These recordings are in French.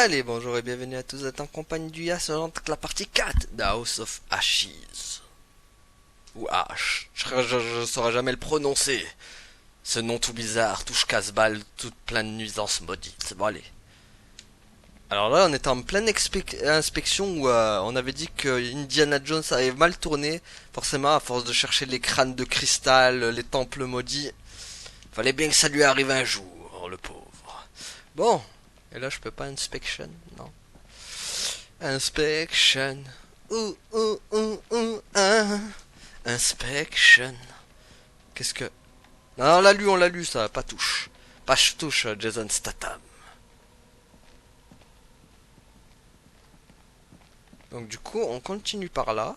Allez, bonjour et bienvenue à tous, vous êtes en compagnie du Yas, on entre la partie 4 de House of Ashes. Ou Ash, je saurais jamais le prononcer. Ce nom tout bizarre, touche casse-balle, toute plein de nuisances maudites. Bon allez. Alors là, on était en pleine inspection où on avait dit que Indiana Jones avait mal tourné. Forcément, à force de chercher les crânes de cristal, les temples maudits, fallait bien que ça lui arrive un jour, le pauvre. Bon, et là je peux pas inspection, non. Inspection. Inspection. Qu'est-ce que... Non, on l'a lu ça, pas touche. Pas touche, Jason Statham. Donc du coup, on continue par là.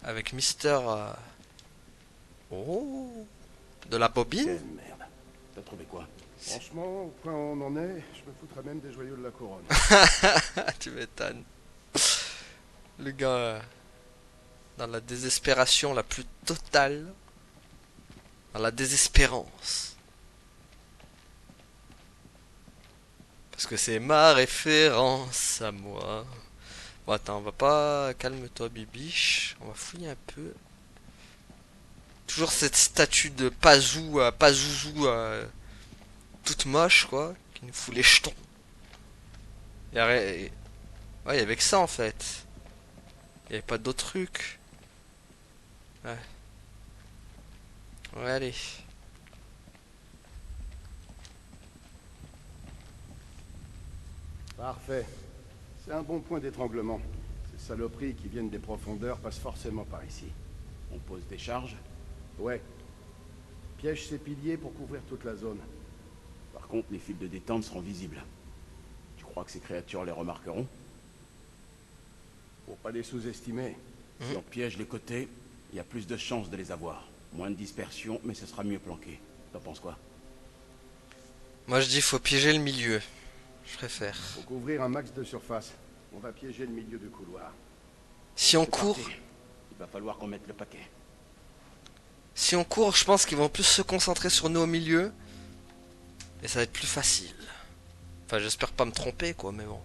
Avec Mister... Oh, de la bobine. Merde. T'as trouvé quoi? Franchement, au point où on en est, je me foutrais même des joyaux de la couronne. Tu m'étonnes. Le gars... dans la désespération la plus totale. Dans la désespérance. Parce que c'est ma référence à moi. Bon attends, on va pas... Calme-toi bibiche. On va fouiller un peu. Toujours cette statue de Pazou, Pazouzou, toute moche quoi. Qui nous fout les jetons. Ouais, il y avait que ça en fait. Il y avait pas d'autres trucs. Ouais. Ouais, allez. Parfait. C'est un bon point d'étranglement. Ces saloperies qui viennent des profondeurs passent forcément par ici. On pose des charges. Ouais. Piège ces piliers pour couvrir toute la zone. Par contre, les fils de détente seront visibles. Tu crois que ces créatures les remarqueront? Faut pas les sous-estimer. Si on piège les côtés, il y a plus de chances de les avoir. Moins de dispersion, mais ce sera mieux planqué. T'en penses quoi? Moi je dis faut piéger le milieu. Je préfère. Faut couvrir un max de surface. On va piéger le milieu du couloir. Si on C'est court, parti. Il va falloir qu'on mette le paquet. si on court, je pense qu'ils vont plus se concentrer sur nous au milieu. Et ça va être plus facile. Enfin, j'espère pas me tromper, quoi, mais bon.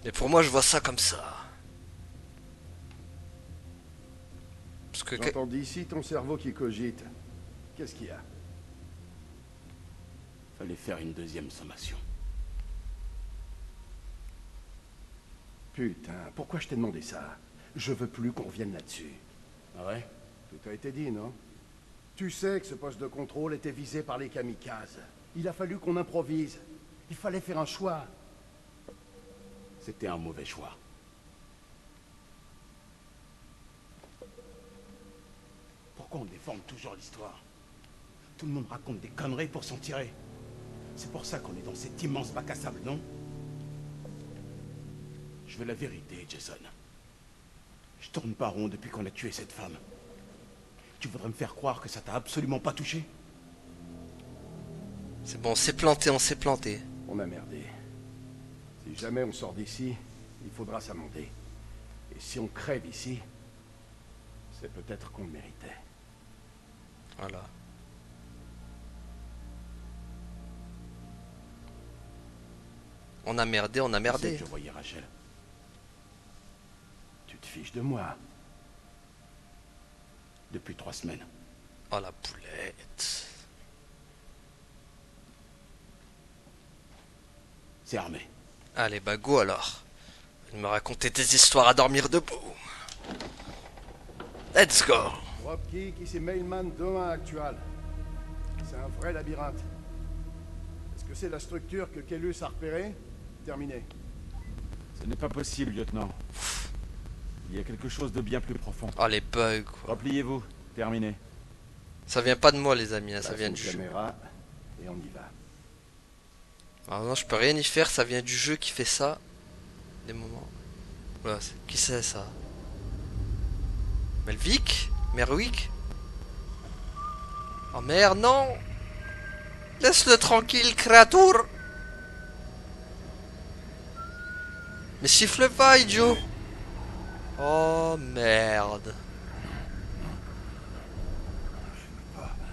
Et pour moi, je vois ça comme ça. Parce que... J'entends d'ici ton cerveau qui cogite. Qu'est-ce qu'il y a? Fallait faire une deuxième sommation. Putain, pourquoi je t'ai demandé ça? Je veux plus qu'on revienne là-dessus. Ah ouais? Tout a été dit, non? Tu sais que ce poste de contrôle était visé par les kamikazes. Il a fallu qu'on improvise. Il fallait faire un choix. C'était un mauvais choix. Pourquoi on déforme toujours l'histoire? Tout le monde raconte des conneries pour s'en tirer. C'est pour ça qu'on est dans cet immense bac à sable, non? Je veux la vérité, Jason. Je tourne pas rond depuis qu'on a tué cette femme. Tu voudrais me faire croire que ça t'a absolument pas touché? C'est bon, on s'est planté, on s'est planté. On a merdé. Si jamais on sort d'ici, il faudra s'amender. Et si on crève ici, c'est peut-être qu'on le méritait. Voilà. On a merdé, on a C'est merdé. que je voyais Rachel. Tu te fiches de moi. Depuis 3 semaines. Oh la boulette. C'est armé. Allez, bah go alors. De me raconter tes histoires à dormir debout. Let's go. Dropkick, ici Mailman 2-1 actual. C'est un vrai labyrinthe. Est-ce que c'est la structure que Kellus a repérée? Terminé. Ce n'est pas possible, lieutenant. Il y a quelque chose de bien plus profond. Oh les bugs quoi. Repliez-vous. Terminé. Ça vient pas de moi les amis, hein, ça Passe vient une du jeu. caméra et on y va. Alors non, je peux rien y faire, ça vient du jeu qui fait ça. Des moments. Voilà, qui c'est ça? Melvic? Merwick? Oh merde, non! Laisse-le tranquille, créature! Mais siffle pas, idiot! Oh merde!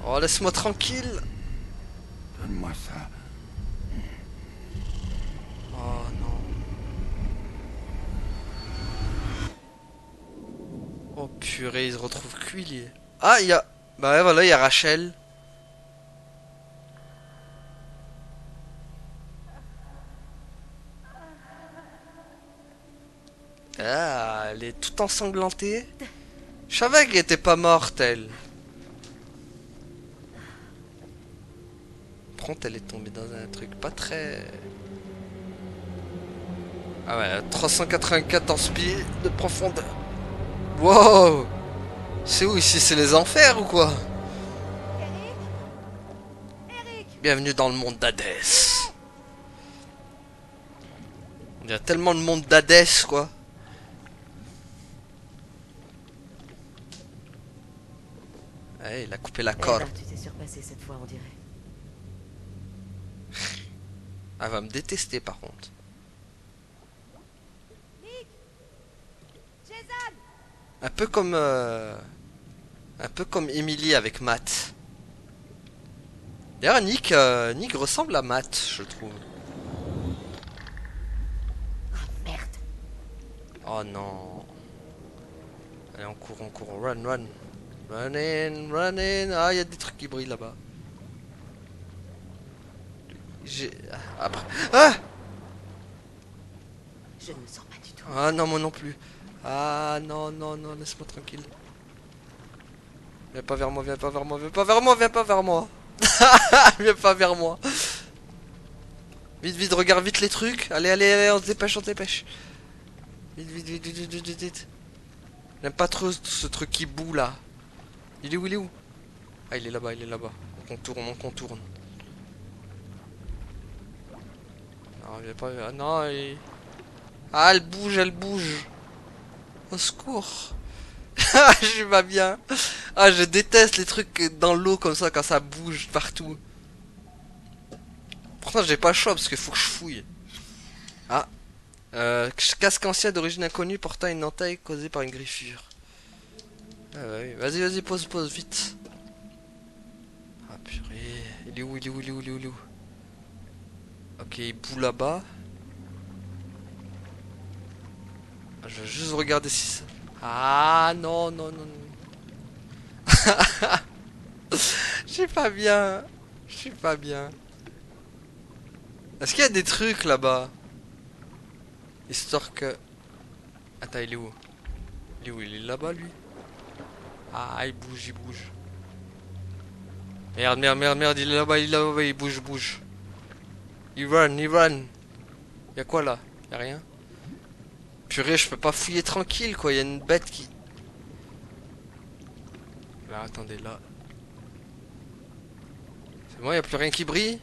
Oh, laisse-moi tranquille! Donne-moi ça. Oh non. Oh purée, il se retrouve cuit lui. Ah, il y a... Bah ouais, voilà, il y a Rachel. Ah, elle est toute ensanglantée. Je savais qu'elle était pas morte, elle. Par contre, elle est tombée dans un truc pas très... Ah ouais, 394 pieds de profondeur. Wow! C'est où ici? C'est les enfers ou quoi? Eric? Eric? Bienvenue dans le monde d'Hadès. Il y a tellement de monde d'Hadès, quoi. Ouais, il a coupé la Eh corde. ben, tu t'es surpassé cette fois, on dirait. Elle va me détester, par contre. Nick! Jason! Un peu comme... Un peu comme Emily avec Matt. D'ailleurs, Nick ressemble à Matt, je trouve. Oh merde! Oh non. Allez, on court, on court. Run, run. Run in, run in. Ah, il y a des trucs qui brillent là-bas. J'ai... Après... Ah! Je ne me sens pas du tout. Ah non, moi non plus. Ah non, non, non, laisse-moi tranquille. Viens pas vers moi, viens pas vers moi, viens pas vers moi, viens pas vers moi. Viens pas vers moi. Vite, vite, regarde vite les trucs. Allez, allez, allez, on se dépêche, on se dépêche. Vite, vite, vite, vite, vite, vite, vite. J'aime pas trop ce truc qui boue là. Il est où, il est où? Ah, il est là-bas, il est là-bas. On contourne, on contourne. Non, viens pas vers... Non, il... Ah, elle bouge, elle bouge. Au secours. Je suis pas bien. Ah, je déteste les trucs dans l'eau comme ça quand ça bouge partout. Pourtant, j'ai pas le choix parce qu'il faut que je fouille. Ah. Casque ancien d'origine inconnue portant une entaille causée par une griffure. Ah bah oui. Vas-y, vas-y, pose, pose, vite. Ah purée. Il est où, il est où, il est où, il est où, il est où? Ok, il bout là-bas. Ah, je vais juste regarder si ça... Ah non, non, non, non. Je suis pas bien. Je suis pas bien. Est-ce qu'il y a des trucs là-bas? Histoire que... Attends, il est où? Il est où? Il est là-bas, lui? Ah, il bouge, il bouge. Merde, merde, merde, merde, il est là-bas, il est là-bas, il bouge, bouge. Il run, il run. Y'a quoi là? Y'a rien? Purée, je peux pas fouiller tranquille, quoi. Y'a une bête qui... Là, attendez, là. C'est bon, y'a plus rien qui brille?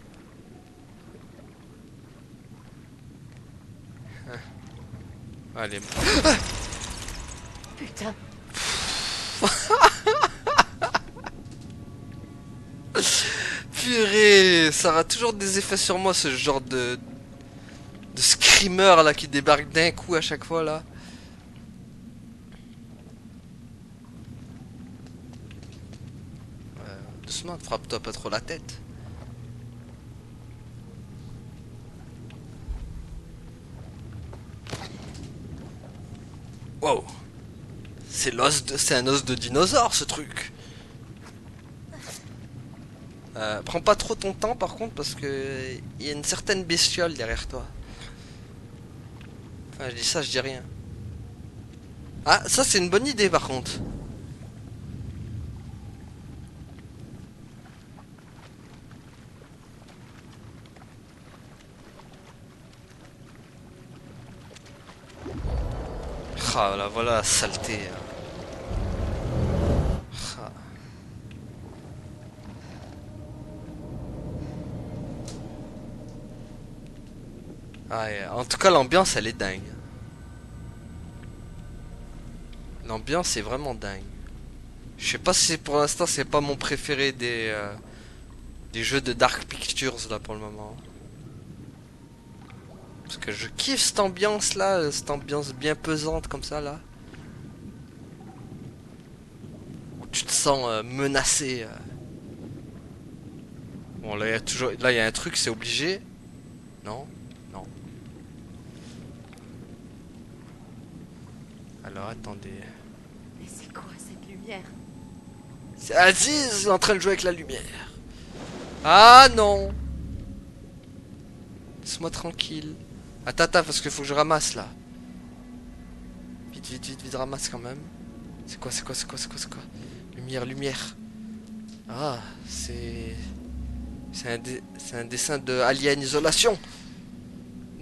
Allez. Putain! Purée, ça aura toujours des effets sur moi, ce genre de screamer là qui débarque d'un coup à chaque fois là. Doucement, frappe-toi pas trop la tête. Wow. C'est un os de dinosaure ce truc. Prends pas trop ton temps par contre parce que il y a une certaine bestiole derrière toi. Enfin je dis ça, je dis rien. Ah ça c'est une bonne idée par contre. Ah là voilà la saleté. Ah. Ah, en tout cas l'ambiance elle est dingue. L'ambiance est vraiment dingue. Je sais pas si pour l'instant c'est pas mon préféré des jeux de Dark Pictures là pour le moment. Parce que je kiffe cette ambiance là, cette ambiance bien pesante comme ça là. Où tu te sens menacé. Bon, là, il y a toujours... Là, il y a un truc, c'est obligé. Non? Non. Alors, attendez. Mais c'est quoi cette lumière? C'est Aziz en train de jouer avec la lumière. Ah non! Laisse-moi tranquille. Attends, attends, parce qu'il faut que je ramasse là. Vite, vite, vite, vite, ramasse quand même. C'est quoi, c'est quoi, c'est quoi, c'est quoi, c'est quoi? Lumière, lumière. Ah, c'est... C'est un dessin de Alien Isolation.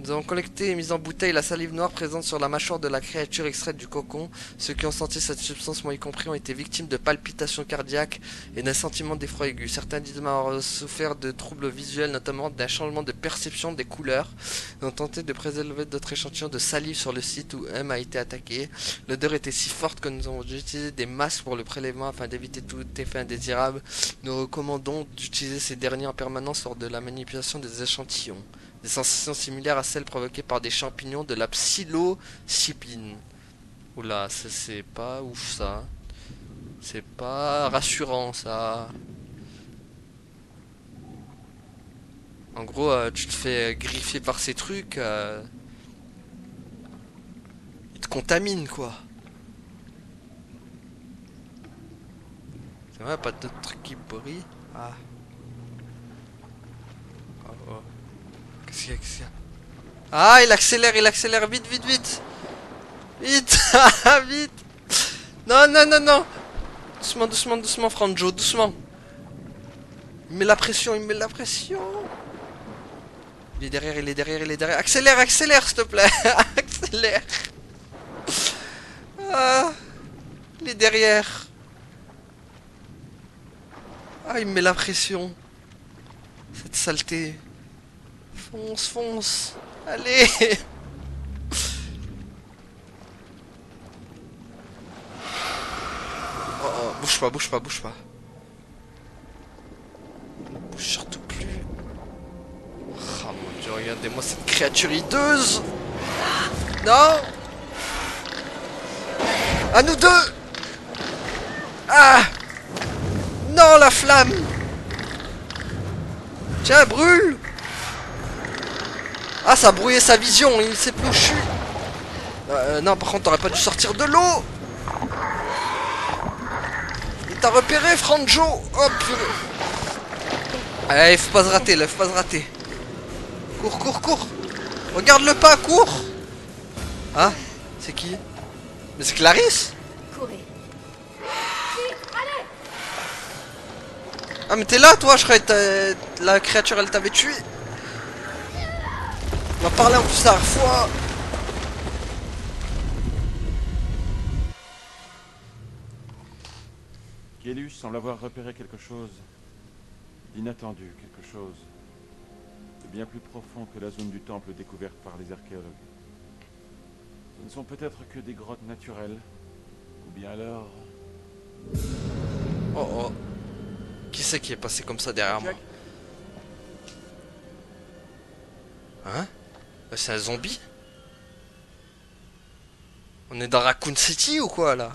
Nous avons collecté et mis en bouteille la salive noire présente sur la mâchoire de la créature extraite du cocon. Ceux qui ont senti cette substance, moi y compris, ont été victimes de palpitations cardiaques et d'un sentiment d'effroi aigu. Certains disent avoir souffert de troubles visuels, notamment d'un changement de perception des couleurs. Ils ont tenté de prélever d'autres échantillons de salive sur le site où M a été attaqué. L'odeur était si forte que nous avons dû utiliser des masques pour le prélèvement afin d'éviter tout effet indésirable. Nous recommandons d'utiliser ces derniers en permanence lors de la manipulation des échantillons. Des sensations similaires à celles provoquées par des champignons de la psilocybine. Oula, ça c'est pas ouf ça. C'est pas rassurant ça. En gros, tu te fais griffer par ces trucs. Ils te contaminent quoi. C'est vrai, pas d'autres trucs qui brillent. Ah. Oh oh. Qu'est-ce qu'il y a, qu'est-ce qu'il y a? Ah, il accélère, vite, vite, vite. Vite, vite. Non, non, non, non. Doucement, doucement, doucement, Franjo, doucement. Il met la pression, il met la pression. Il est derrière, il est derrière, il est derrière. Accélère, accélère, s'il te plaît. Accélère. Ah, il est derrière. Ah, il me met la pression. Cette saleté. Fonce, fonce. Allez. Oh, oh, bouge pas, bouge pas, bouge pas. Bouge surtout plus. Oh mon dieu, regardez-moi cette créature hideuse. Non. À nous deux. Ah. Non, la flamme. Tiens, brûle. Ah, ça a brouillé sa vision, il s'est plus où je suis. Non, par contre, t'aurais pas dû sortir de l'eau. Il t'a repéré, Franjo. Hop, purée. Allez, faut pas se rater, là, faut pas se rater. Cours, cours, cours. Regarde le pas, cours. Ah, c'est qui? Mais c'est Clarisse. Courez. Ah, mais t'es là, toi, je croyais que la créature, elle t'avait tué. On va parler en plus la dernière fois. Kélus semble avoir repéré quelque chose d'inattendu, quelque chose de bien plus profond que la zone du temple découverte par les archéologues. Ce ne sont peut-être que des grottes naturelles, ou bien alors... Oh oh. Qui c'est qui est passé comme ça derrière moi? Hein? C'est un zombie? On est dans Raccoon City ou quoi là?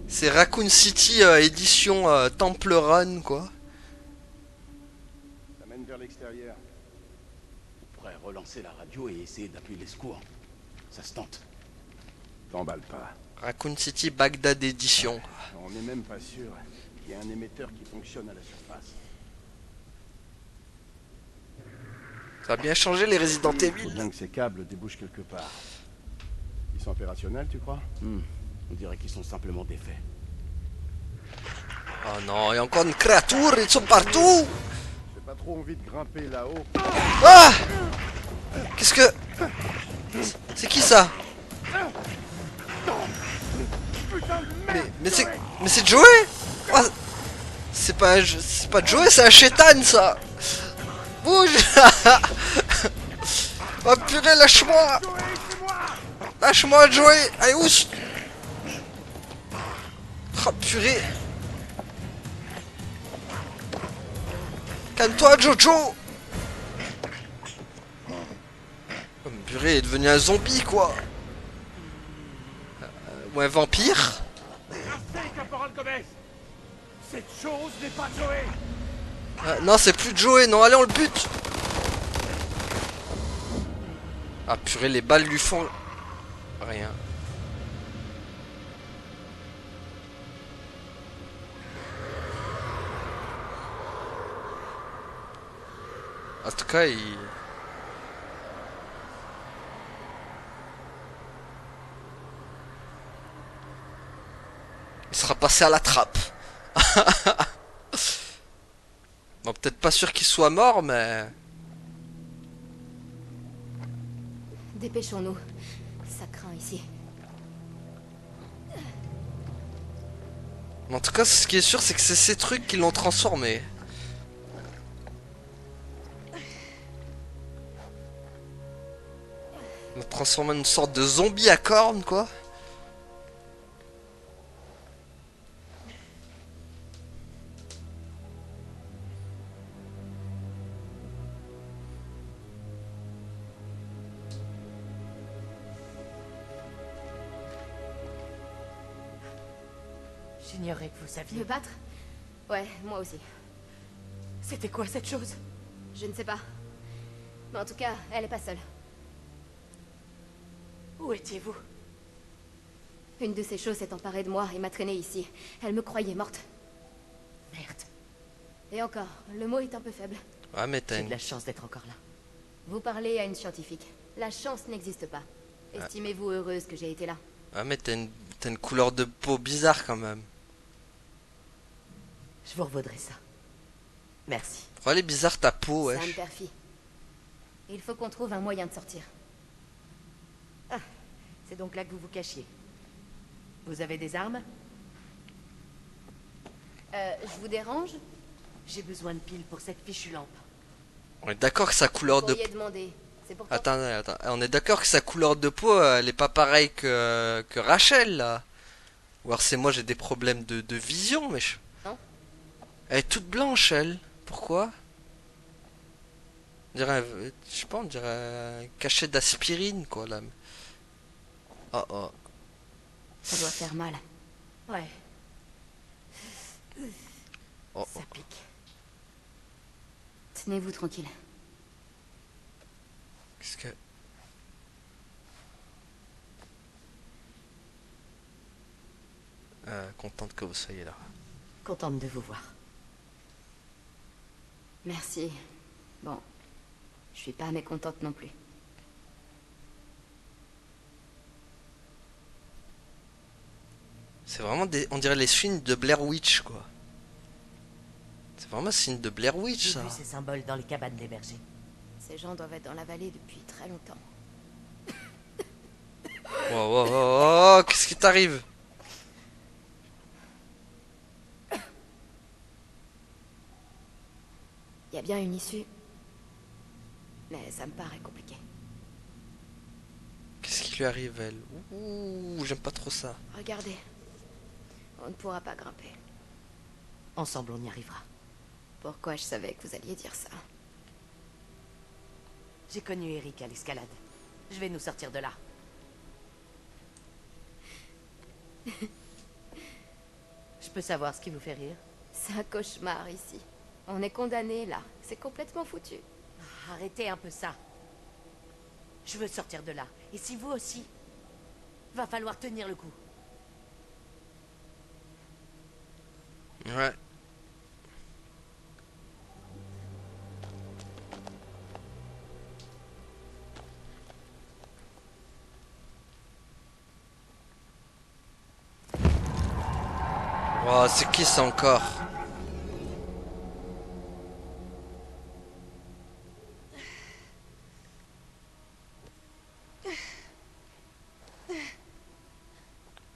C'est Raccoon City édition Temple Run quoi. Ça mène vers l'extérieur. On pourrait relancer la radio et essayer d'appeler les secours. Ça se tente. T'emballe pas. Raccoon City Bagdad édition. On n'est même pas sûr qu'il y ait un émetteur qui fonctionne à la surface. Ça a bien changé les Resident Faut Evil. bien que ces câbles débouchent quelque part. Ils sont opérationnels, tu crois? On dirait qu'ils sont simplement défaits. Oh non, il y a encore une créature, ils sont partout. J'ai pas trop envie de grimper là-haut. Ah! Qu'est-ce que... C'est qui ça? Mais c'est Joey? Oh, c'est pas Joey, c'est un chétan ça. Bouge. Oh purée, lâche-moi. Lâche-moi Joey. Allez, où? Oh purée. Calme-toi Jojo. Oh purée, il est devenu un zombie quoi. Ou un vampire. Cette chose n'est pas Joey. Non, c'est plus Joey, non, allez, on le bute. Ah purée, les balles lui font... rien. En tout cas, il sera passé à la trappe. Bon, peut-être pas sûr qu'il soit mort, mais... Dépêchons-nous. Ça craint ici. En tout cas, ce qui est sûr, c'est que c'est ces trucs qui l'ont transformé. Ils l'ont transformé en une sorte de zombie à cornes, quoi. J'ignorais que vous saviez. Me battre? Ouais, moi aussi. C'était quoi cette chose? Je ne sais pas. Mais en tout cas, elle est pas seule. Où étiez-vous? Une de ces choses s'est emparée de moi et m'a traînée ici. Elle me croyait morte. Merde. Et encore, le mot est un peu faible. Ouais, mais t'as J'ai une... de la chance d'être encore là. Vous parlez à une scientifique. La chance n'existe pas. Estimez-vous heureuse que j'ai été là. Ouais, mais t'as une couleur de peau bizarre, quand même. Je vous revaudrai ça. Merci. Pourquoi elle est bizarre, ta peau, Ça me wesh. perfie. Il faut qu'on trouve un moyen de sortir. Ah, c'est donc là que vous vous cachiez. Vous avez des armes? Je vous dérange? J'ai besoin de piles pour cette fichue lampe. On est d'accord que sa couleur Vous de... pourriez demander. C'est pourtant... Attends. On est d'accord que sa couleur de peau, elle est pas pareille que Rachel, là. Ou alors c'est moi, j'ai des problèmes de vision, mais... Non. Elle est toute blanche, elle. Pourquoi? On dirait... Je sais pas, on dirait un cachet d'aspirine, quoi, là. Oh, oh. Ça doit faire mal. Ouais, Oh, ça pique. Tenez-vous tranquille. Qu'est-ce que... Contente que vous soyez là. Contente de vous voir. Merci. Bon, je suis pas mécontente non plus. C'est vraiment des... On dirait les signes de Blair Witch, quoi. C'est vraiment un signe de Blair Witch, J'ai ça. vu ces symboles dans les cabanes des bergers. Ces gens doivent être dans la vallée depuis très longtemps. Oh, qu'est-ce qui t'arrive? Il y a bien une issue. Mais ça me paraît compliqué. Qu'est-ce qui lui arrive, elle? Ouh, j'aime pas trop ça. Regardez. On ne pourra pas grimper. Ensemble, on y arrivera. Pourquoi je savais que vous alliez dire ça? J'ai connu Eric à l'escalade. Je vais nous sortir de là. Je peux savoir ce qui vous fait rire? C'est un cauchemar ici. On est condamnés là. C'est complètement foutu. Arrêtez un peu ça. Je veux sortir de là. Et si vous aussi, va falloir tenir le coup. Ouais. Oh, c'est qui ça encore?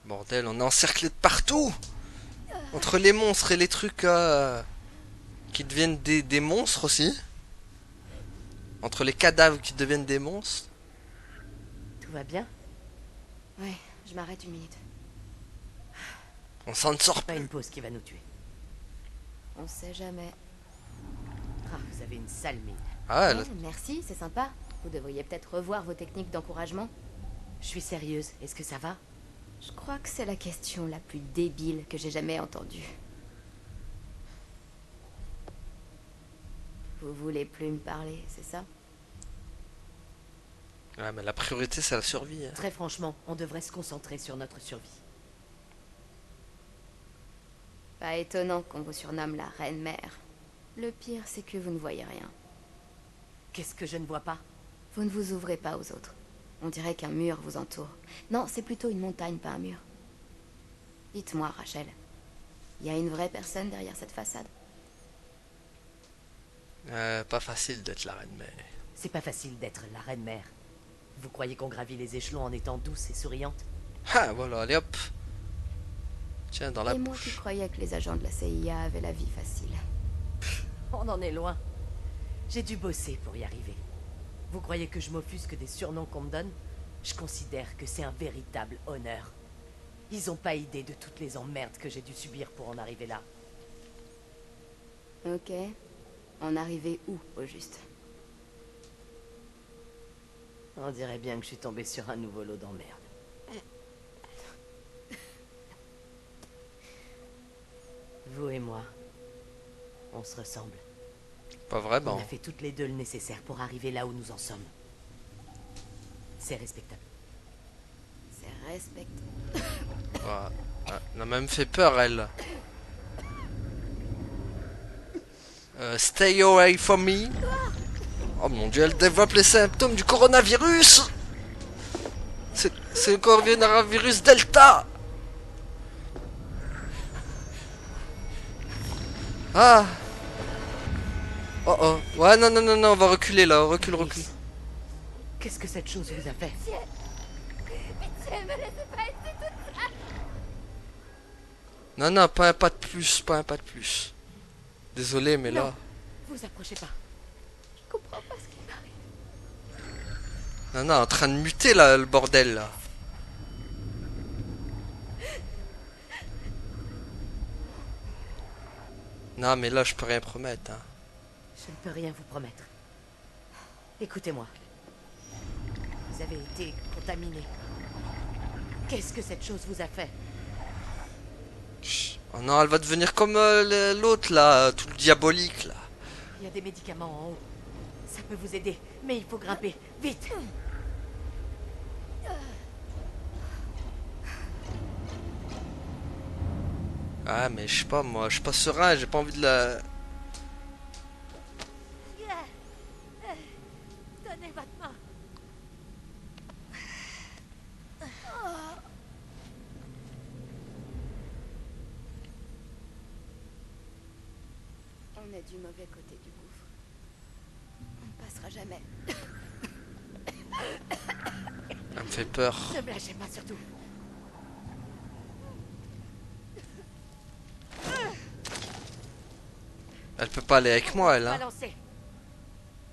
Bordel, on est encerclé de partout! Entre les monstres et les trucs qui deviennent des monstres aussi. Entre les cadavres qui deviennent des monstres. Tout va bien? Ouais, je m'arrête une minute. On s'en sort Pas pas. une pause qui va nous tuer. On sait jamais. Ah, vous avez une sale mine. Ah, Ouais, merci, c'est sympa. Vous devriez peut-être revoir vos techniques d'encouragement. Je suis sérieuse. Est-ce que ça va? Je crois que c'est la question la plus débile que j'ai jamais entendue. Vous voulez plus me parler, c'est ça? Ouais, mais la priorité, c'est la survie. Hein. Très franchement, on devrait se concentrer sur notre survie. Pas étonnant qu'on vous surnomme la Reine-Mère. Le pire, c'est que vous ne voyez rien. Qu'est-ce que je ne vois pas? Vous ne vous ouvrez pas aux autres. On dirait qu'un mur vous entoure. Non, c'est plutôt une montagne, pas un mur. Dites-moi, Rachel, il y a une vraie personne derrière cette façade? Pas facile d'être la reine, mais... C'est pas facile d'être la reine-mère. Vous croyez qu'on gravit les échelons en étant douce et souriante? Ah, voilà, allez hop. Tiens, dans la Et moi qui bouche. croyais que les agents de la CIA avaient la vie facile. On en est loin. J'ai dû bosser pour y arriver. Vous croyez que je m'offusque des surnoms qu'on me donne? Je considère que c'est un véritable honneur. Ils ont pas idée de toutes les emmerdes que j'ai dû subir pour en arriver là. Ok. En arrivez où, au juste? On dirait bien que je suis tombé sur un nouveau lot d'emmerdes. Vous et moi, on se ressemble. Pas On vraiment. a fait toutes les deux le nécessaire pour arriver là où nous en sommes. C'est respectable. C'est respect. Ouais. Elle a même fait peur, elle. Stay away from me. Oh mon dieu, elle développe les symptômes du coronavirus. C'est le coronavirus Delta. Ah. Oh oh. Ouais, non, non, non, non, on va reculer là. Recule, recule. Qu'est-ce que cette chose vous a fait? Non, non, pas un pas de plus, pas un pas de plus. Désolé, mais là... Non, vous approchez pas. Je comprends pas ce qui m'arrive. Non, non, en train de muter là, le bordel là. Non, mais là, je peux rien promettre. Hein. Je ne peux rien vous promettre. Écoutez-moi. Vous avez été contaminé. Qu'est-ce que cette chose vous a fait? Chut. Oh non, elle va devenir comme l'autre là, tout diabolique là. Il y a des médicaments en haut. Ça peut vous aider, mais il faut grimper. Vite! Ah, mais je sais pas, moi, je suis pas serein, j'ai pas envie de la... Donnez votre main. On est du mauvais côté du gouffre. On ne passera jamais. Elle me fait peur. Ne me lâchez pas surtout. Elle peut pas aller avec moi, elle, hein. Balancez.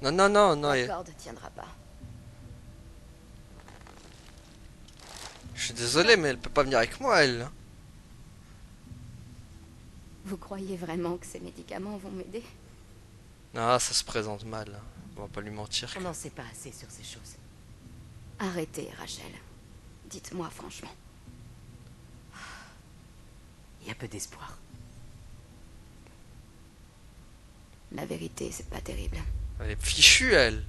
Non, non, non, non. La corde tiendra pas. Je suis désolé, mais elle peut pas venir avec moi, elle. Hein. Vous croyez vraiment que ces médicaments vont m'aider? Non, ça se présente mal. Hein. On va pas lui mentir. On n'en sait pas assez sur ces choses. Arrêtez, Rachel. Dites-moi franchement. Il y a peu d'espoir. La vérité, c'est pas terrible. Elle est fichue, elle.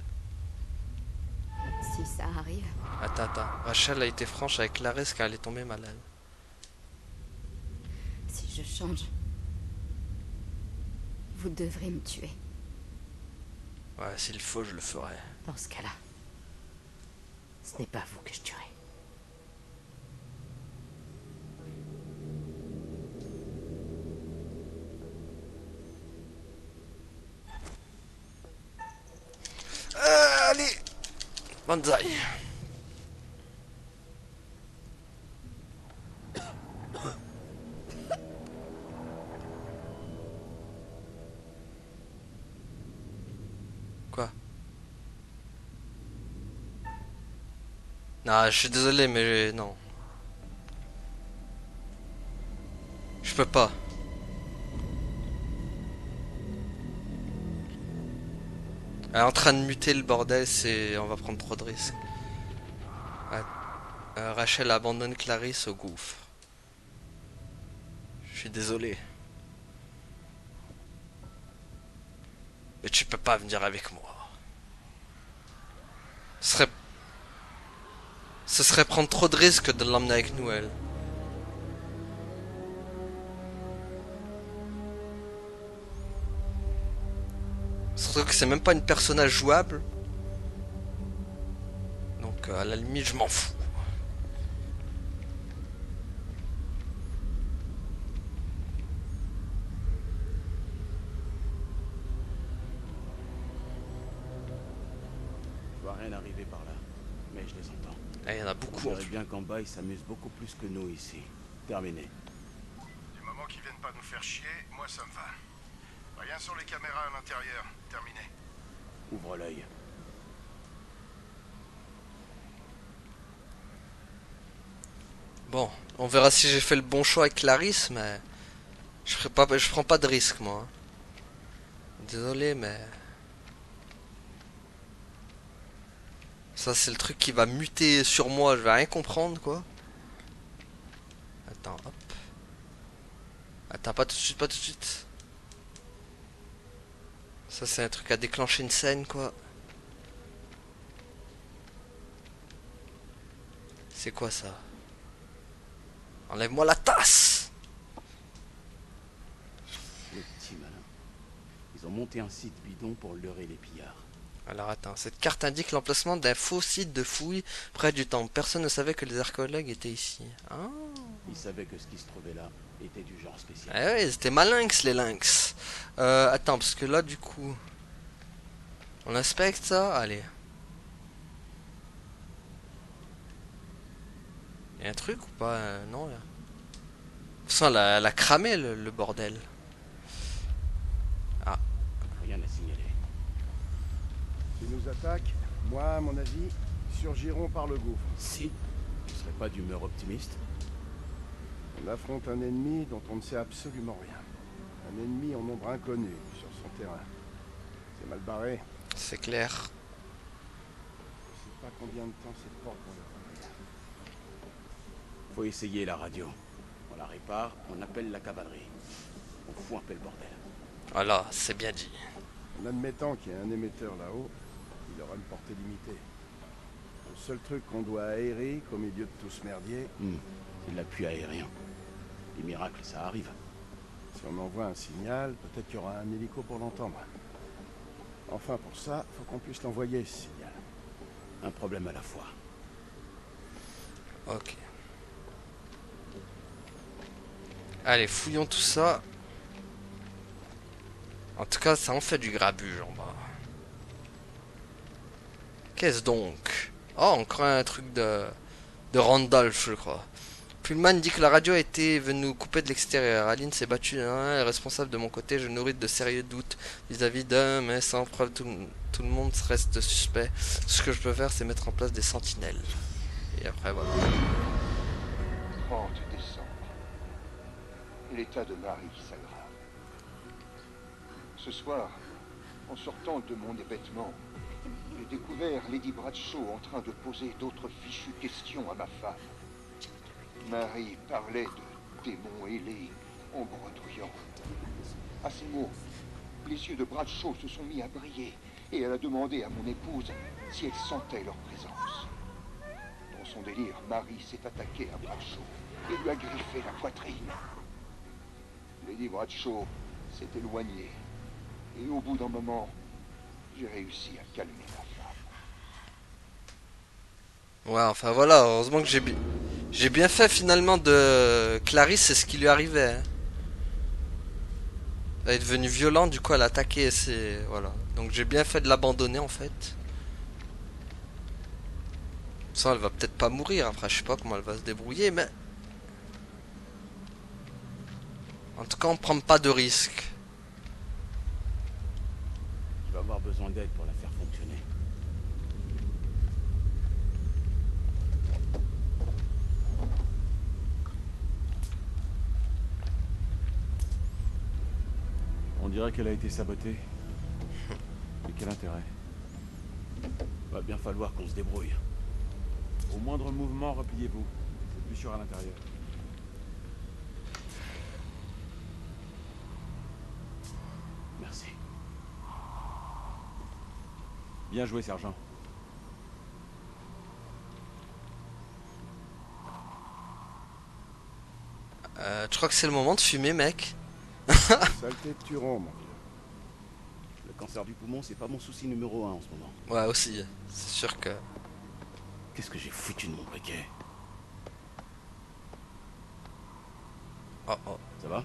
Si ça arrive, Attends, attends. Rachel a été franche avec Clarisse quand elle est tombée malade. si je change, vous devrez me tuer. Ouais, s'il faut, je le ferai. Dans ce cas-là, ce n'est pas vous que je tuerai. Allez, Banzai. Quoi? Non, je suis désolé, mais non. Je peux pas. Elle est en train de muter le bordel, c'est... On va prendre trop de risques. Rachel abandonne Clarisse au gouffre. Je suis désolé. Mais tu peux pas venir avec moi. Ce serait prendre trop de risques de l'emmener avec nous, elle. Surtout que c'est même pas une personnage jouable. Donc à la limite, je m'en fous. Je vois rien arriver par là, mais je les entends. Ah, il y en a beaucoup. On dirait bien qu'en bas, ils s'amusent beaucoup plus que nous ici. Terminé. Du moment qu'ils viennent pas nous faire chier, moi ça me va. Rien sur les caméras à l'intérieur. Terminé. Ouvre l'œil. Bon, on verra si j'ai fait le bon choix avec Clarisse, mais je prends pas de risque, moi. Désolé, mais ça c'est le truc qui va muter sur moi. Je vais rien comprendre, quoi. Attends, hop. Attends, pas tout de suite, pas tout de suite. Ça c'est un truc à déclencher une scène, quoi. C'est quoi ça? Enlève-moi la tasse! Les petits malins. Ils ont monté un site bidon pour leurrer les pillards. Alors attends, cette carte indique l'emplacement d'un faux site de fouilles près du temple. Personne ne savait que les archéologues étaient ici. Ah. Ils savaient que ce qui se trouvait là était du genre spécial. Eh ouais, ils étaient malinx les lynx. Attends, parce que là du coup... On inspecte ça? Allez. Y'a un truc ou pas? Non, là. De toute façon, elle a cramé le bordel. Ah. Rien à signaler. S'ils nous attaquent, moi, à mon avis, ils surgiront par le gouffre. Si, tu serais pas d'humeur optimiste? On affronte un ennemi dont on ne sait absolument rien. Un ennemi en nombre inconnu sur son terrain. C'est mal barré. C'est clair. Je sais pas combien de temps cette porte va ouvrir. Faut essayer la radio. On la répare, on appelle la cavalerie. On fout un peu le bordel. Voilà, c'est bien dit. En admettant qu'il y a un émetteur là-haut, il aura une portée limitée. Le seul truc qu'on doit aérer qu'au milieu de tout ce merdier, C'est de l'appui aérien. Les miracles, ça arrive. si on envoie un signal, peut-être qu'il y aura un hélico pour l'entendre. Enfin, pour ça, faut qu'on puisse l'envoyer, ce signal. Un problème à la fois. Ok. Allez, fouillons tout ça. En tout cas, ça en fait du grabuge en bas. Qu'est-ce donc? Oh, encore un truc de Randolph, je crois. Pullman dit que la radio a été venue nous couper de l'extérieur. Aline s'est battue, elle est responsable de mon côté. Je nourris de sérieux doutes vis-à-vis d'eux, mais sans preuve, tout le monde reste suspect. Ce que je peux faire, c'est mettre en place des sentinelles. Et après, voilà. 30 décembre. L'état de Marie s'aggrave. Ce soir, en sortant de mon hébétement, j'ai découvert Lady Bradshaw en train de poser d'autres fichues questions à ma femme. Marie parlait de démons ailés en bredouillant. À ces mots, les yeux de Bradshaw se sont mis à briller et elle a demandé à mon épouse si elle sentait leur présence. Dans son délire, Marie s'est attaquée à Bradshaw et lui a griffé la poitrine. Lady Bradshaw s'est éloignée et au bout d'un moment, j'ai réussi à calmer ma femme. Ouais, enfin voilà, heureusement que j'ai bien fait finalement de Clarisse, c'est ce qui lui arrivait. Hein. Elle est devenue violente, du coup elle a attaqué, c'est... Voilà. Donc j'ai bien fait de l'abandonner en fait. Ça, elle va peut-être pas mourir, après je sais pas comment elle va se débrouiller, mais... En tout cas, on prend pas de risque. Je vais avoir besoin d'aide pour la faire fonctionner. On dirait qu'elle a été sabotée. Mais quel intérêt? Va bien falloir qu'on se débrouille. Au moindre mouvement, repliez-vous. C'est plus sûr à l'intérieur. Merci. Bien joué, sergent. Je crois que c'est le moment de fumer, mec. Saleté de Turon, mon vieux. Le cancer du poumon, c'est pas mon souci numéro 1 en ce moment. Ouais, aussi. C'est sûr que... Qu'est-ce que j'ai foutu de mon briquet? Oh, oh. Ça va?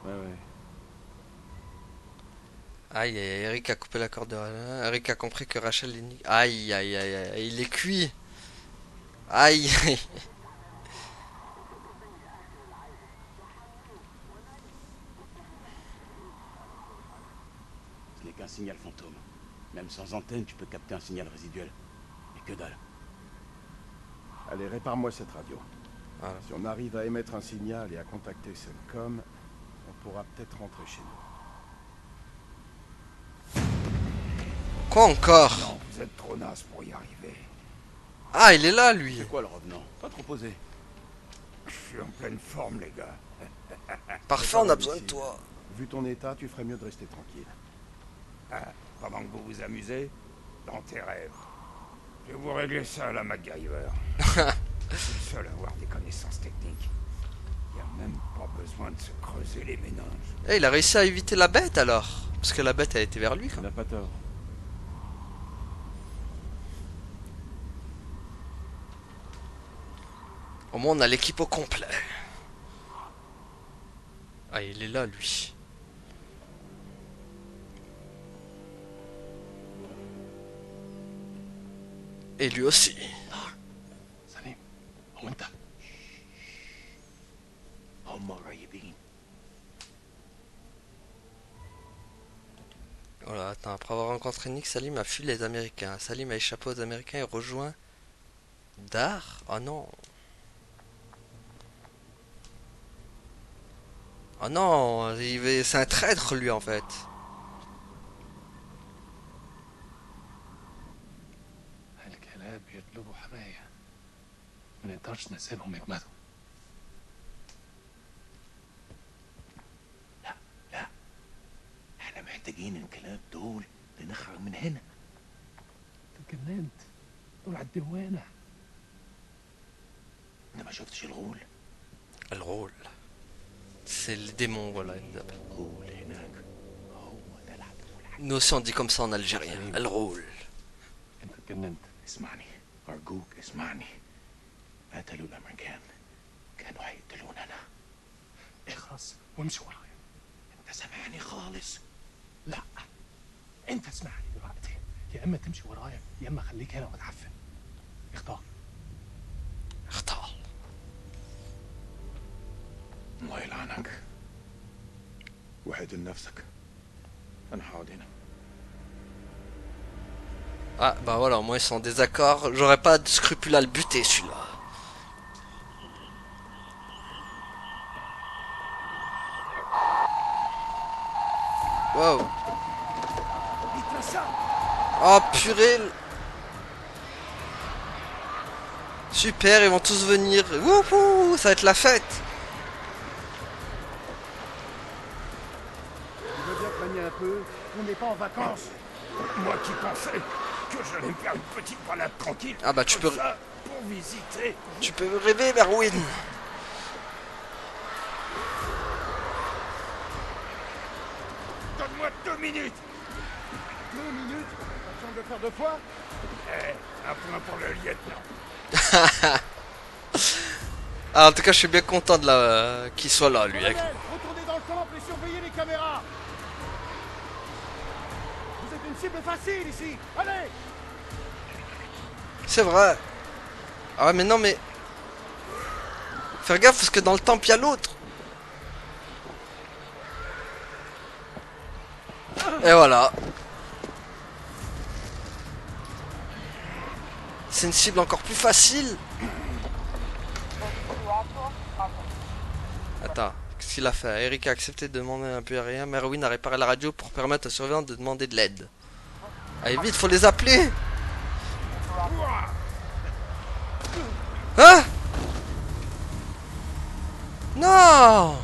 Ouais, ouais. Aïe, aïe, aïe, Eric a coupé la corde de... Eric a compris que Rachel est... Aïe, aïe, aïe, aïe, il est cuit. Aïe, aïe. Ce n'est qu'un signal fantôme. Même sans antenne, tu peux capter un signal résiduel. Et que dalle. Allez, répare-moi cette radio. Voilà. Si on arrive à émettre un signal et à contacter Cellcom, on pourra peut-être rentrer chez nous. Quoi encore? Non, vous êtes trop naze pour y arriver. Ah, il est là, lui. C'est quoi le revenant? Pas trop posé. Je suis en pleine forme, les gars. Parfait, on a besoin de toi. Vu ton état, tu ferais mieux de rester tranquille. Ah, pendant que vous vous amusez, dans tes rêves. Je vais vous régler ça à la MacGyver. Je suis le seul à avoir des connaissances techniques. Il n'y a même pas besoin de se creuser les méninges. Eh, il a réussi à éviter la bête, alors. Parce que la bête, elle était vers lui, Il quoi. n'a pas tort. Au moins, on a l'équipe au complet. Ah, il est là, lui. Et lui aussi. Salim, وانت هم قريبين. Voilà, attends, après avoir rencontré Nick, Salim a fui les Américains. Salim a échappé aux Américains et rejoint Dar. Oh non. Oh non, c'est un traître lui en fait. الكلاب يطلبوا حماية ما نقدرش نسيبهم يجمدوا لا احنا محتاجين الكلاب دول لنخرج من هنا. انت اتجننت دول على الدوانة انت ما شفتش الغول؟ Le rôle. C'est le démon, voilà. الغول هناك هو ده العدو الحقيقي. Nous aussi on dit comme ça en algérien. Le rôle. انت اتجننت اسمعني ارجوك اسمعني. قتلوا الامريكان كانوا هيقتلوننا. اخرس وامشي ورايا. انت سامعني خالص؟ لا انت اسمعني دلوقتي يا اما تمشي ورايا يا اما خليك هنا وتعفن اختار. اختار. الله يلعنك. وحد لنفسك. انا هقعد هنا. Ah bah voilà, au moins ils sont en désaccord. J'aurais pas de scrupule à le buter celui-là. Wow. Oh purée. Super, ils vont tous venir. Wouhou, ça va être la fête. Tu veux bien te manier un peu? On n'est pas en vacances. Moi qui pensais que j'allais me faire une petite balade tranquille. Ah bah tu comme peux... ça, pour visiter. Tu peux rêver, Merwin. Donne-moi 2 minutes. 2 minutes? Pas besoin de le faire 2 fois? Un point pour le lieutenant. Ah, en tout cas, je suis bien content de la... qu'il soit là, lui. Colonel, retournez dans le temple et surveillez les caméras. Vous êtes une cible facile ici. Allez! C'est vrai. Ah ouais, mais non, mais... Faire gaffe, parce que dans le temple, il y a l'autre. Et voilà. C'est une cible encore plus facile. Attends, qu'est-ce qu'il a fait? Eric a accepté de demander un peu à rien. Merwin a réparé la radio pour permettre aux surveillants de demander de l'aide. Allez vite, faut les appeler. Hein? Non!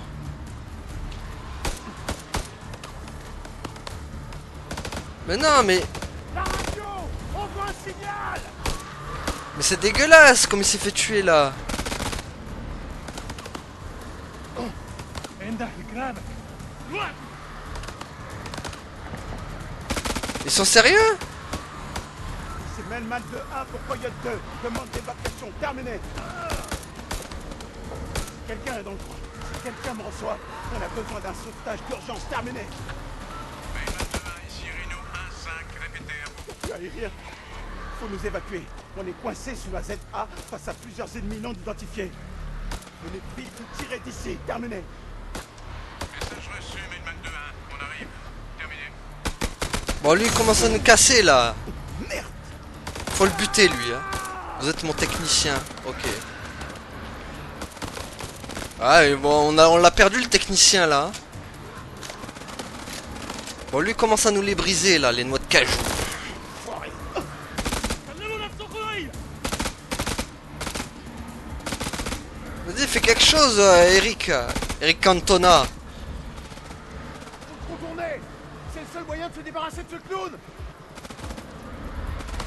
Mais non, mais... signal! Mais c'est dégueulasse comme il s'est fait tuer là. انده لكلامك. Ils sont sérieux? C'est Melman de 1 pour Coyote 2. Demande d'évacuation terminée. Quelqu'un est dans le coin. Si quelqu'un me reçoit, on a besoin d'un sauvetage d'urgence terminé. Ici Reno 1-5, répétez à vous. Tu allez rire. Faut nous évacuer. On est coincé sous la ZA face à plusieurs ennemis non identifiés. Venez vite ou tirez d'ici. Terminé. Message reçu, Mainman 2-1, on arrive. Terminé. Bon, lui il commence à nous casser là. Merde. Faut le buter lui. Hein. Vous êtes mon technicien. Ok. Ah, et bon, on l'a perdu le technicien là. Bon, lui commence à nous les briser là, les noix de cajou. Vas-y, fais quelque chose, Eric. Eric Cantona. Faut contourner. C'est le seul moyen de se débarrasser de ce clown. Ouais,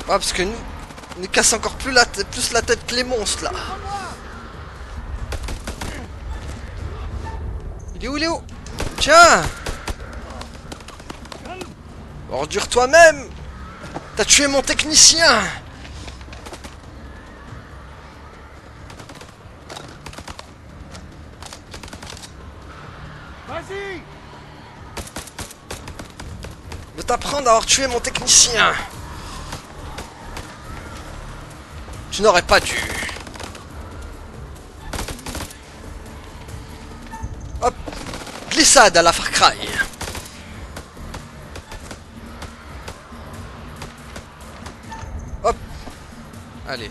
parce que nous casse encore plus la tête que les monstres là. Il est où, il est où? Tiens! Ordure toi-même! T'as tué mon technicien! Vas-y. Je vais t'apprendre à avoir tué mon technicien! Tu n'aurais pas dû. Hop! Glissade à la Far Cry! Hop! Allez.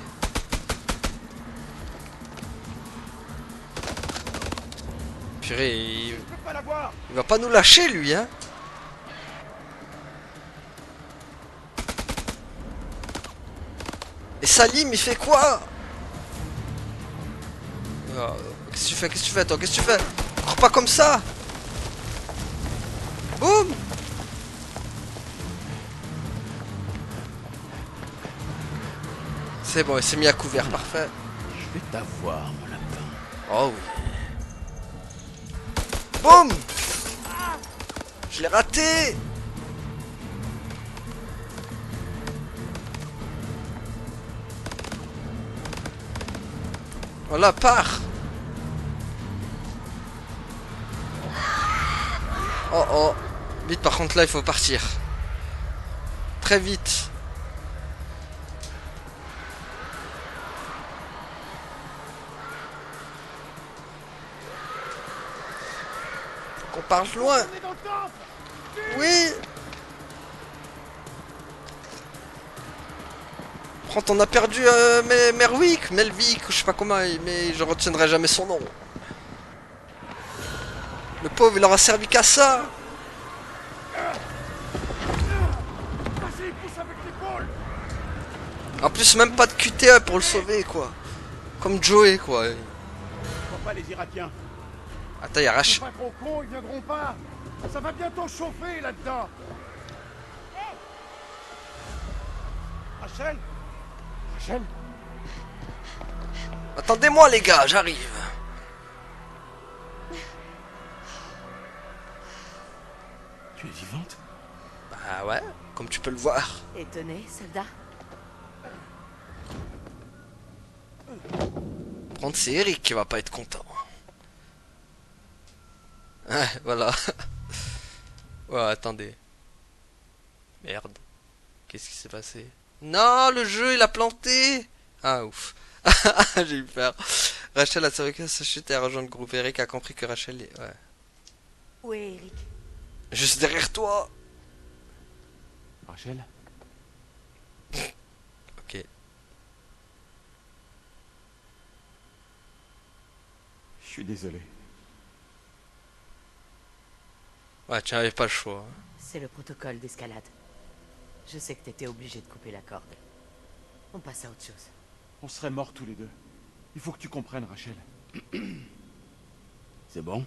Purée, Je peux pas l'avoir. il va pas nous lâcher lui, hein? Et Salim, il fait quoi? Oh, qu'est-ce que tu fais? Qu'est-ce que tu fais, toi? Qu'est-ce que tu fais? Cours pas comme ça! Boum! C'est bon, il s'est mis à couvert, parfait. Je vais t'avoir, mon lapin. Oh oui. Boum! Je l'ai raté! Voilà, pars! Oh oh! Vite, par contre, là, il faut partir. Très vite. Faut qu'on parte loin. On est dans le temple. Oui! Prends, on a perdu Melvick, ou je sais pas comment, mais je retiendrai jamais son nom. Le pauvre, il aura servi qu'à ça. Vas-y, pousse avec l'épaule. En plus, même pas de QTE pour le sauver, quoi. Comme Joey, quoi. Je vois pas les Irakiens. Attends, il arrache. Ils sont pas trop cons, ils viendront pas. Ça va bientôt chauffer là-dedans. Rachel? Rachel? Attendez-moi, les gars, j'arrive. Tu es vivante? Bah ouais, comme tu peux le voir. Étonné, soldat? Par contre, c'est Eric qui va pas être content. Ouais, voilà. Ouais, attendez. Merde. Qu'est-ce qui s'est passé? Non, le jeu, il a planté. Ah, ouf. J'ai eu peur. Rachel a survécu sa chute et a rejoint le groupe. Eric a compris que Rachel est... Ouais. Où est Eric? Juste derrière toi. Rachel? Ok. Je suis désolé. Ouais, tu n'avais pas le choix. C'est le protocole d'escalade. Je sais que t'étais obligé de couper la corde. On passe à autre chose. On serait morts tous les deux. Il faut que tu comprennes, Rachel. C'est bon?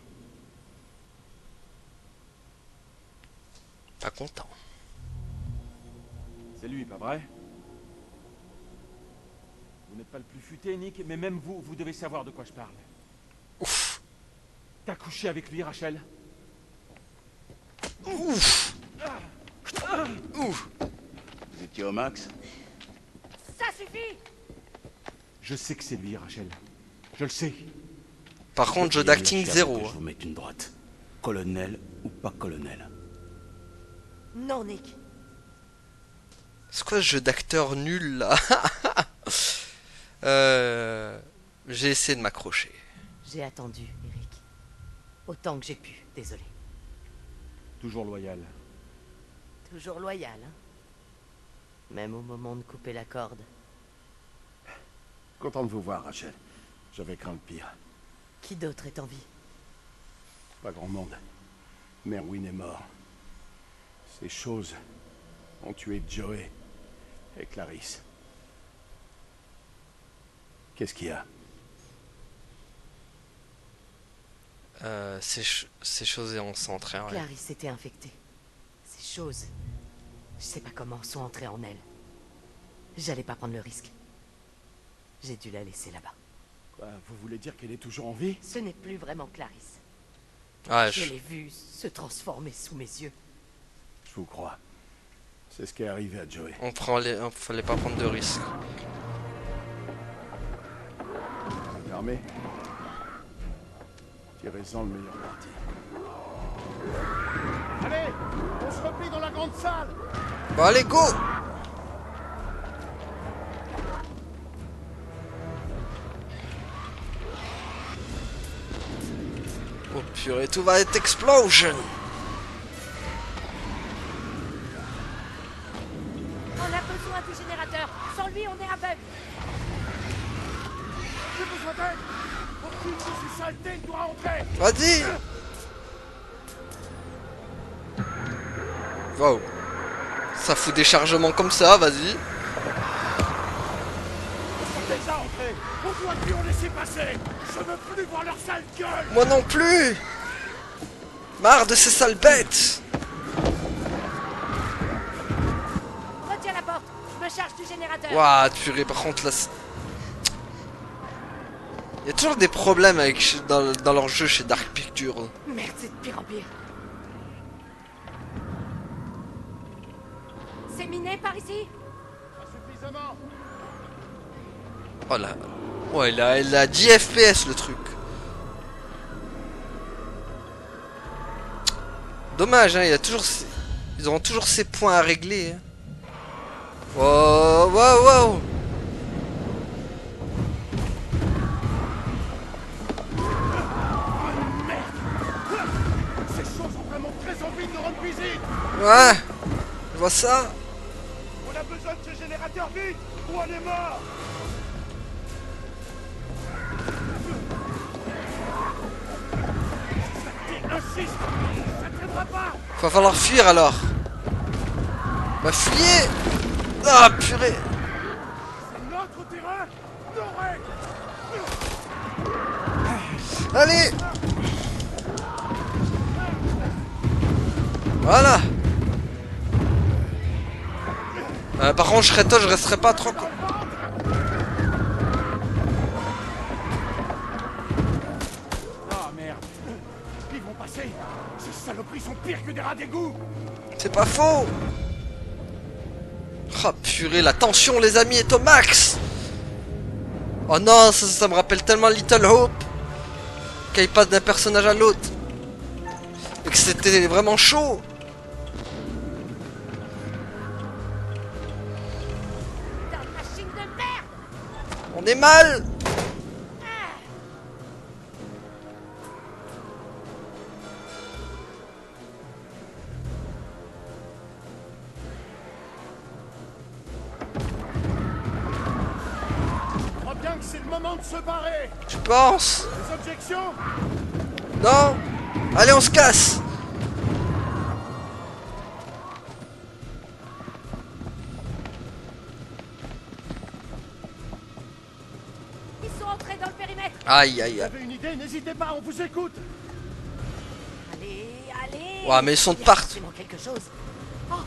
Pas content. C'est lui, pas vrai? Vous n'êtes pas le plus futé, Nick, mais même vous, vous devez savoir de quoi je parle. Ouf. T'as couché avec lui, Rachel? Ouf. Ouf. Vous étiez au max? Ça suffit! Je sais que c'est lui, Rachel. Je le sais. Par contre, jeu d'acting zéro. Je vous mette une droite. Colonel ou pas colonel? Non, Nick. C'est quoi ce jeu d'acteur nul là? J'ai essayé de m'accrocher. J'ai attendu, Eric. Autant que j'ai pu, désolé. Toujours loyal. Toujours loyal, hein? Même au moment de couper la corde. Content de vous voir, Rachel. J'avais craint le pire. Qui d'autre est en vie? Pas grand monde. Merwin est mort. Ces choses ont tué Joey et Clarisse. Qu'est-ce qu'il y a? Ces choses en centré. Ouais. Clarisse était infectée. Ces choses, je sais pas comment, sont entrées en elle. J'allais pas prendre le risque. J'ai dû la laisser là-bas. Quoi, vous voulez dire qu'elle est toujours en vie? Ce n'est plus vraiment Clarisse. Ouais, Je l'ai vue se transformer sous mes yeux. Je vous crois. C'est ce qui est arrivé à Joey. fallait pas prendre de risques. Vous armé? Tirez-en le meilleur parti. Allez, on se replie dans la grande salle. Bon, allez, go! Oh purée, tout va être explosion! On a besoin du générateur. Sans lui, on est aveugle. J'ai besoin d'aide. Aucune de ces saletés ne doit entrer. Vas-y! Wow. Ça fout des chargements comme ça, vas-y. Ils sont déjà entrés. On doit plus en laisser passer. Je veux plus voir leur sale gueule. Moi non plus! Marre de ces sales bêtes! Retiens la porte. Je me charge du générateur. Waouh, purée, par contre là. Il y a toujours des problèmes avec dans leur jeu chez Dark Pictures. Merde, c'est de pire en pire. C'est miné par ici? Pas suffisamment. Oh là. Ouais, il a 10 FPS le truc. Dommage, hein, il y a toujours. Ils auront toujours ces points à régler. Hein. Wow, wow, wow. Ces choses ont vraiment très envie de nous rendre visite. Ouais, je vois ça. On a besoin de ce générateur vite ou on est mort. Insiste, ça ne tiendra pas. Va falloir fuir alors. Bah fuyez. Ah purée. C'est notre terrain, nos règles. Allez. Voilà. Par contre, je serais toi, je resterai pas trop. Ah merde. Ils vont passer. Ces saloperies sont pires que des rats d'égout. C'est pas faux. Ah purée, la tension les amis est au max. Oh non, ça me rappelle tellement Little Hope. Quand il passe d'un personnage à l'autre. Et que c'était vraiment chaud. Machine de merde! On est mal. Je crois bien que c'est le moment de se barrer. Tu penses? Des objections? Non. Allez, on se casse. Ils sont entrés dans le périmètre. Aïe, aïe, Vous aïe. avez une idée? N'hésitez pas, on vous écoute. Allez, allez. Ouais, mais ils sont de Il y a partout. forcément quelque chose. Oh,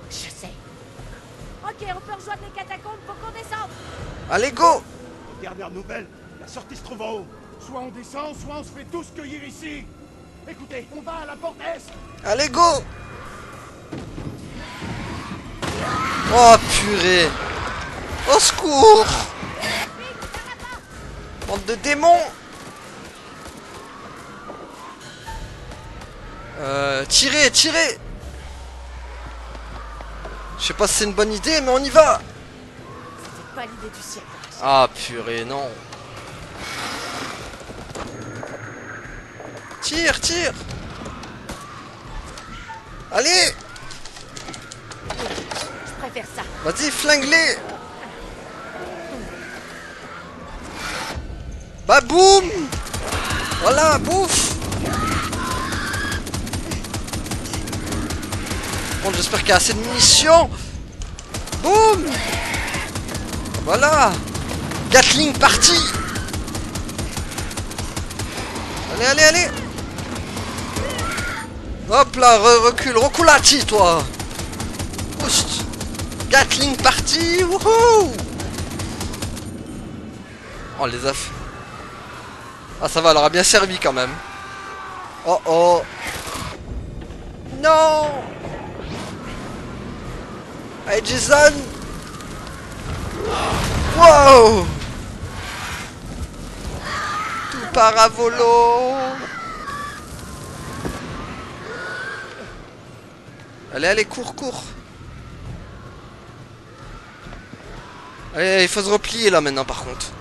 je sais. Ok, on peut rejoindre les catacombes, faut qu'on descende. Allez, go! Aux dernières nouvelles, la sortie se trouve en haut. Soit on descend, soit on se fait tous cueillir ici. Écoutez, on va à la porte est. Allez, go! Oh, purée! Au secours! Bande de démons! Tirez, tirez! Je sais pas si c'est une bonne idée, mais on y va! C'était pas l'idée du siècle. Ah, purée, non! Tire, tire! Allez! Je préfère ça. Vas-y, flingue-les! Bah, boum! Voilà, bouffe! Bon, j'espère qu'il y a assez de munitions! Boum! Voilà! Gatling parti! Allez, allez, allez! Hop là, recule, reculati, toi! Oust! Gatling parti! Wouhou! Oh, les affres. Ah, ça va, elle aura bien servi quand même. Oh oh! Non! Allez, Jason! Wow! Tout part à volo! Allez, allez, cours, cours! Allez, il faut se replier là maintenant par contre.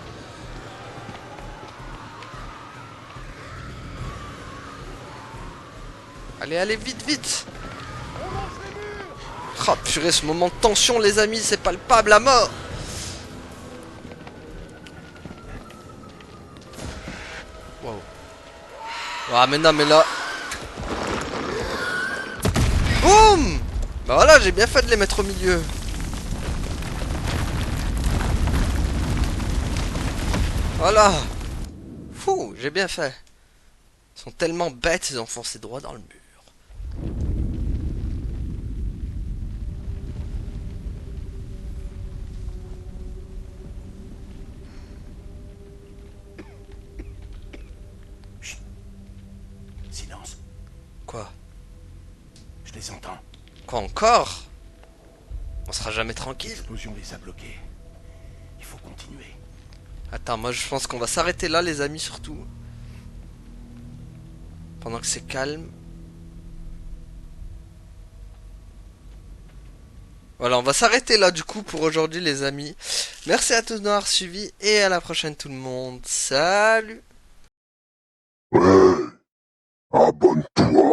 Allez, allez, vite, vite! Oh purée, ce moment de tension, les amis, c'est palpable à mort! Wow. Ah, mais non, mais là... Boum! Bah voilà, j'ai bien fait de les mettre au milieu. Voilà. Fou, j'ai bien fait. Ils sont tellement bêtes, ils ont foncé droit dans le mur. Chut. Silence. Quoi? Je les entends. Quoi encore? On sera jamais tranquille. L'explosion les a bloqués. Il faut continuer. Attends, moi je pense qu'on va s'arrêter là, les amis, surtout. Pendant que c'est calme. Voilà, on va s'arrêter là du coup pour aujourd'hui, les amis. Merci à tous d'avoir suivi et à la prochaine tout le monde. Salut! Ouais, abonne-toi.